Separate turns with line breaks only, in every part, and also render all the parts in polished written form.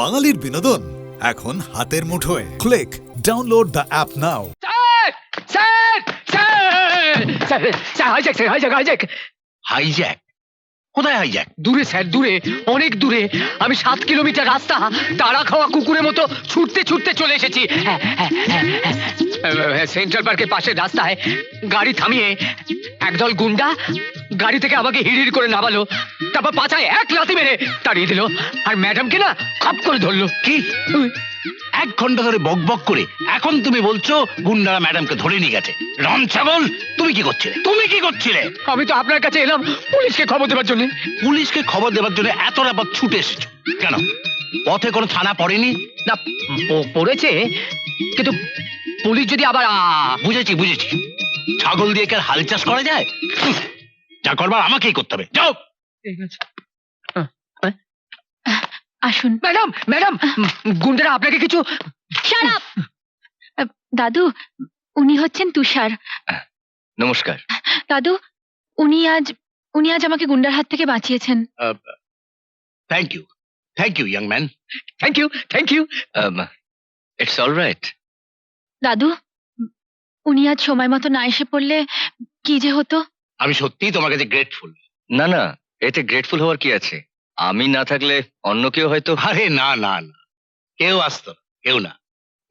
বাঙালির বিনোদন এখন হাতের মুঠোয়। Click download the app now.
Hijack? কোথায় হাইজ্যাক?
দূরে স্যার, দূরে, অনেক দূরে। আমি 7 কিলোমিটার রাস্তা তাড়া খাওয়া কুকুরের মতো ছুটতে ছুটতে চলে এসেছি। সেন্ট্রাল পার্কের পাশের রাস্তায় গাড়ি থামিয়ে একদল গুন্ডা গাড়ি থেকে আমাকে হিড়হিড় করে নামালো, তারপর পাছায় এক লাথি মেরে তাড়িয়ে দিল, আর ম্যাডামকে না খপ করে ধরলো।
কি 1 ঘন্টা ধরে বকবক করে এখন তুমি বলছো গুন্ডারা ম্যাডামকে ধরে নিয়ে গেছে? রনছাগল, তুমি কি করছিলে?
আমি তো আপনার কাছে এলাম পুলিশকে খবর দেওয়ার জন্য।
পুলিশকে খবর দেওয়ার জন্য এত রাত ছুটে এসেছো কেন? পথে কোনো থানা পড়েনি?
না, পড়েছে, কিন্তু পুলিশ যদি আবার
বুঝেছি। ছাগল দিয়ে কি আর হাল চাষ করা যায়? যা করবার আমাকেই করতে হবে, যাও।
ঠিক আছে।
আসুন।
ম্যাডাম, গুন্ডারা আপনাকে কিছু...
Shut up! দাদু, উনি হচ্ছেন তুষার।
নমস্কার।
দাদু, উনি আজ আমাকে গুন্ডার হাত থেকে বাঁচিয়েছেন।
Thank you young man.
Thank you.
It's alright.
দাদু, উনি আজ সময় মতো না এসে পড়লে কি যে হতো।
আমি সত্যিই তোমার কাছে গ্রেটফুল।
না, এতে গ্রেটফুল হওয়ার কি আছে? আমি না থাকলে অন্য কেউ হয়তো...
আরে না, কেউ আসতো না, কেউ না।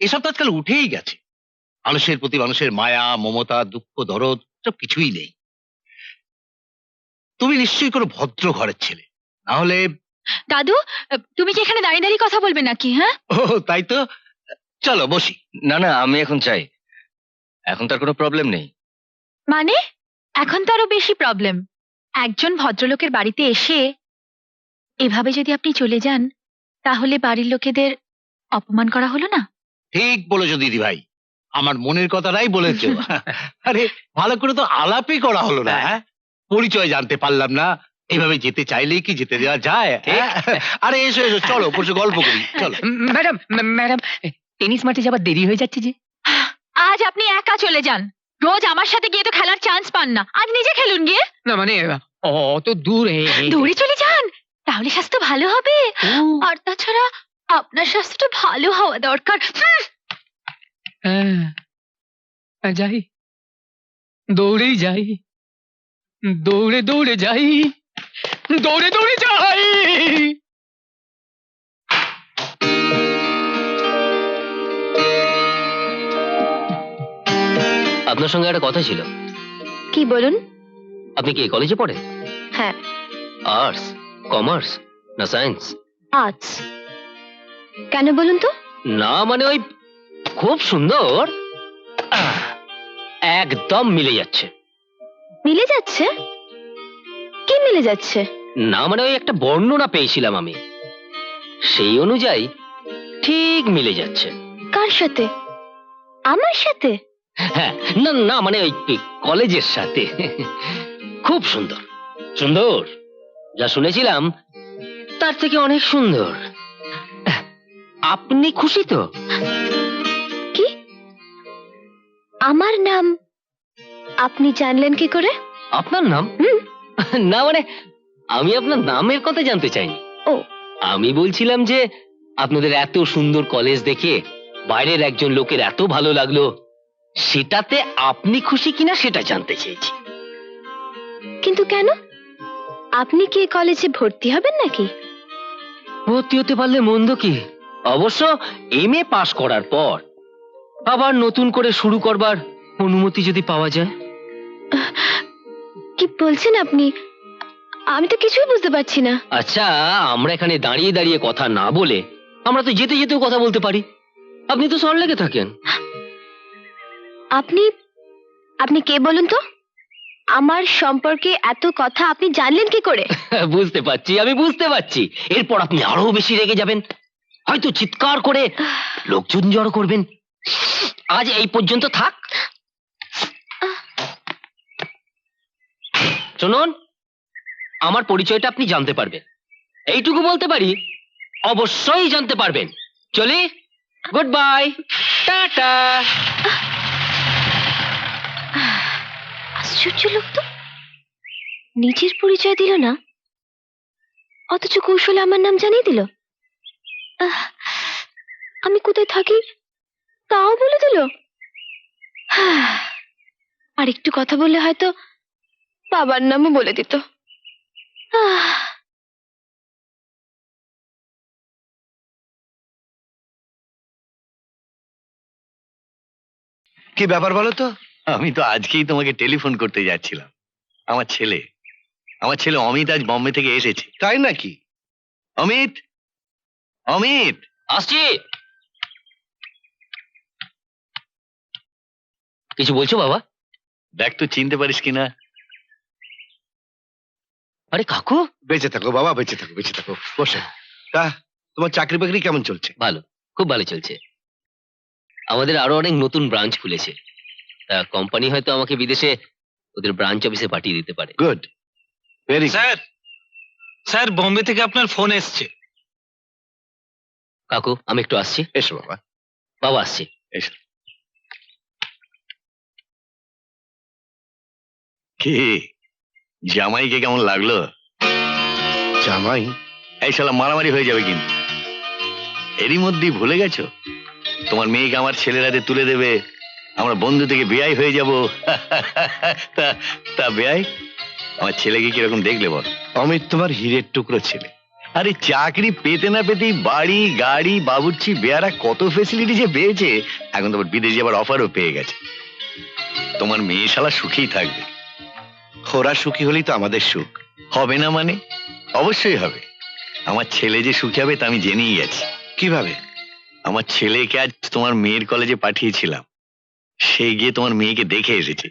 এসব তো আজকাল উঠেই গেছে। মানুষের প্রতি মানুষের মায়া, মমতা, দুঃখ, দরদ সব কিছুই নেই। তুমি নিশ্চয়ই কোনো ভদ্র ঘরের ছেলে, না হলে...
দাদু, তুমি কি এখানে দাঁড়িয়ে দাঁড়িয়ে কথা বলবে নাকি? হ্যাঁ,
ও তাই তো, চলো বসি।
না, আমি এখন চাই। এখন তার কোনো প্রবলেম নেই।
মানে এখন তো আরো বেশি প্রবলেম। একজন ভদ্রলোকের বাড়িতে এসে এভাবে যদি আপনি চলে যান, তাহলে বাড়ির লোকেদের অপমান করা হলো না?
ঠিক বলেছো দিদি ভাই, আমার মনের কথাটাই বলেছো। আরে ভালো করে তো আলাপই করা হলো না, হ্যাঁ? পরিচয় জানতে পারলাম না। এইভাবে যেতে চাইলেই কি যেতে দেওয়া যায়? আরে এসো চলো বসে গল্প করি, চলো।
ম্যাডাম, টেনিস মাঠে যাবার দেরি হয়ে যাচ্ছে যে।
আজ আপনি একা চলে যান। রোজ আমার সাথে গিয়ে তো খেলার চান্স পান না, আজ নিজে খেলুন গিয়ে।
না মানে অত দূরে
দৌড়ে চলে যান, তাহলে স্বাস্থ্য ভালো হবে। আর তাছাড়া আপনার স্বাস্থ্যটা ভালো হওয়া দরকার।
যাই, দৌড়েই যাই, দৌড়ে যাই।
আপনার সঙ্গে একটা কথা ছিল।
কি বলুন?
আপনি কি কলেজে পড়েন?
হ্যাঁ,
আর্টস, কমার্স না সায়েন্স?
আর্টস। কেন বলুন তো?
না মানে ওই খুব সুন্দর, একদম মিলে যাচ্ছে।
মিলে যাচ্ছে? কি মিলে যাচ্ছে?
না মানে ওই একটা বর্ণনা পেয়েছিলাম আমি, সেই অনুযায়ী ঠিক মিলে যাচ্ছে।
কার সাথে? আমার সাথে?
হ্যাঁ, না মানে ওই কলেজের সাথে। খুব সুন্দর, যা শুনেছিলাম তার থেকে অনেক সুন্দর। আপনি খুশি তো?
কি? আমার নাম আপনি জানলেন কি করে?
আপনার নাম? না মানে আমি আপনার নামের কথা জানতে চাইনি।
ও,
আমি বলছিলাম যে আপনাদের এত সুন্দর কলেজ দেখে বাইরের একজন লোকের এত ভালো লাগলো, সেটাতে আপনি খুশি কিনা সেটা জানতে চেয়েছি।
কিন্তু কেন? আপনি কি কলেজে ভর্তি হবেন নাকি?
ভর্তি হতে পারলে মন্দ কি? অবশ্য MA পাশ করার পর আবার নতুন করে শুরু করবার অনুমতি যদি পাওয়া যায়।
কি বলছেন আপনি? আমি তো কিছুই বুঝতে পারছি না।
আচ্ছা, আমরা এখানে দাঁড়িয়ে দাঁড়িয়ে কথা না বলে আমরা তো যেতে যেতেও কথা বলতে পারি। আপনি তো সল্টলেকে থাকেন।
আপনি কে বলুন তো? আমার সম্পর্কে এত কথা আপনি জানলেন কি করে?
আমি বুঝতে পারছি। এরপর আপনি আরো বেশি রেগে যাবেন, হয়তো চিৎকার করে লোকজন জড়ো করবেন। আজ এই পর্যন্ত থাক। শুনুন, আমার পরিচয়টা আপনি জানতে পারবেন, এইটুকু বলতে পারি, অবশ্যই জানতে পারবেন। চলি, গুড বাই, টাটা।
আশ্চর্য লোক তো, নিজের পরিচয় দিল না, অথচ কৌশলে আমার নাম জানিয়ে দিল। আমি কোথায় থাকি তাও বলে দিল। আর একটু কথা বললে হয়তো বাবার নামও বলে দিত।
কি ব্যাপার বলো তো? আমি তো আজকেই তোমাকে টেলিফোন করতে যাচ্ছিলাম। আমার ছেলে অমিত আজ বম্বে থেকে এসেছে। তাই নাকি? অমিত, অমিত,
আসছি। কিছু বলছো বাবা?
দেখ তো চিনতে পারিস কিনা।
আরে কাকু।
বেঁচে থাকো বাবা, বেঁচে থাকো, বেঁচে থাকো। বসে। তা তোমার চাকরি বাকরি কেমন চলছে?
ভালো, খুব ভালো চলছে। আমাদের আরো অনেক নতুন ব্রাঞ্চ খুলেছে। তা কোম্পানি হয়তো আমাকে বিদেশে ওদের ব্রাঞ্চ অফিসে পাঠিয়ে দিতে পারে।
Good, very good.
Sir, sir Bombay থেকে আপনার ফোন এসছে।
কাকু আমি একটু আসছি।
এসো বাবা,
বাবা আসছি।
এসো।
কি জামাইকে কেমন লাগলো?
জামাই?
এই শালা মারামারি হয়ে যাবে কিন্তু। এরই মধ্যেই ভুলে গেছো তোমার মেয়েকে আমার ছেলের হাতে তুলে দেবে, আমরা বন্ধু থেকে বেয়াই হয়ে যাব। তা বেয়াই আমার ছেলেকে কিরকম দেখলে বল?
অমিত তোমার হীরের টুকরো ছেলে।
আরে চাকরি পেতে না পেতেই বাড়ি গাড়ি বাবুর্চি বেয়ারা কত ফেসিলিটি যে পেয়েছে, এখন তোমার বিদেশ যাবার অফারও পেয়ে গেছে। তোমার মেয়ে শালা সুখেই থাকবে।
ওরা সুখী হলেই তো আমাদের সুখ।
হবে না মানে? অবশ্যই হবে। আমার ছেলে যে সুখী হবে তা আমি জেনেই গেছি।
কিভাবে?
আমার ছেলেকে আজ তোমার মেয়ের কলেজে পাঠিয়েছিলাম, সে গিয়ে তোমার মেয়েকে দেখে এসেছে,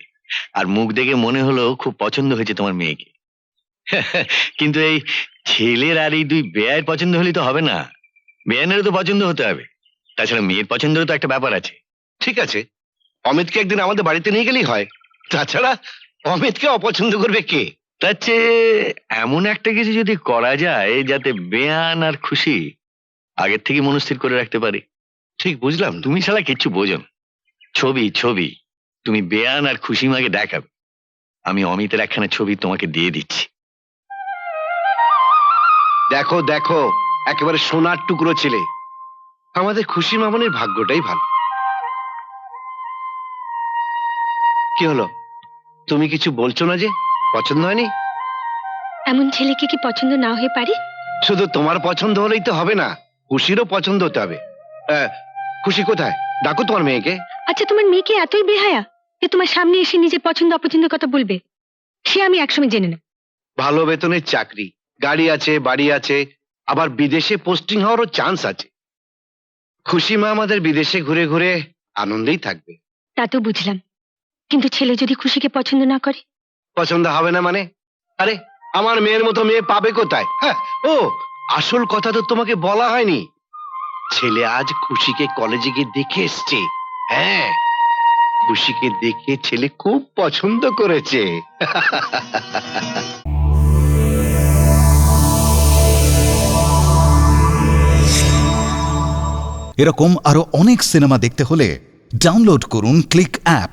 আর মুখ দেখে মনে হলো খুব পছন্দ হয়েছে তোমার মেয়েকে। কিন্তু এই ছেলের আর এই দুই বেয়ের পছন্দ হলেই তো হবে না, বেয়ানেরও তো পছন্দ হতে হবে। তাছাড়া মেয়ের পছন্দেরও তো একটা ব্যাপার আছে।
ঠিক আছে, অমিতকে একদিন আমাদের বাড়িতে নিয়ে গেলেই হয়। তাছাড়া অমিতকে অপছন্দ করবে কে?
তার চেয়ে এমন একটা কিছু যদি করা যায় যাতে বেয়ান আর খুশি আগের থেকে মনস্থির করে রাখতে পারে।
ঠিক বুঝলাম।
তুমি শালা কিচ্ছু বোঝো না। ছবি ছবি তুমি বেয়ান আর খুশি মাকে দেখাবে, আমি অমিতের একখানা ছবি তোমাকে দিয়ে দিচ্ছি।
দেখো দেখো, একেবারে সোনার টুকরো ছেলে। আমাদের খুশি মামনের ভাগ্যটাই ভালো। কি হলো, তুমি কিছু বলছো না যে? পছন্দ হয়নি?
এমন ছেলেকে কি পছন্দ না হয়ে পারে?
শুধু তোমার পছন্দ হলেই তো হবে না, খুশিরও পছন্দ হতে হবে। খুশি কোথায়? ডাকো তোমার মেয়েকে।
আচ্ছা, তোমার মেয়েকে এতই বেহায়া যে তোমার সামনে এসে নিজের পছন্দ অপছন্দের কথা বলবে? সে আমি একসময় জেনে নেব।
ভালো বেতনের চাকরি, গাড়ি আছে, বাড়ি আছে, আবার বিদেশে পোস্টিং হওয়ারও চান্স আছে। খুশি মা আমাদের বিদেশে ঘুরে ঘুরে আনন্দেই থাকবে।
তা তো বুঝলাম, কিন্তু ছেলে যদি খুশিকে পছন্দ না করে?
পছন্দ হবে না মানে? আরে আমার মেয়ের মতো মেয়ে পাবে কোথায়? হ্যাঁ, ও আসল কথা তো তোমাকে বলা হয়নি। ছেলে আজ খুশিকে কলেজে গিয়ে দেখে এসছে। হ্যাঁ, খুশিকে দেখে ছেলে খুব পছন্দ করেছে।
এরকম আরো অনেক সিনেমা দেখতে হলে ডাউনলোড করুন ক্লিক অ্যাপ।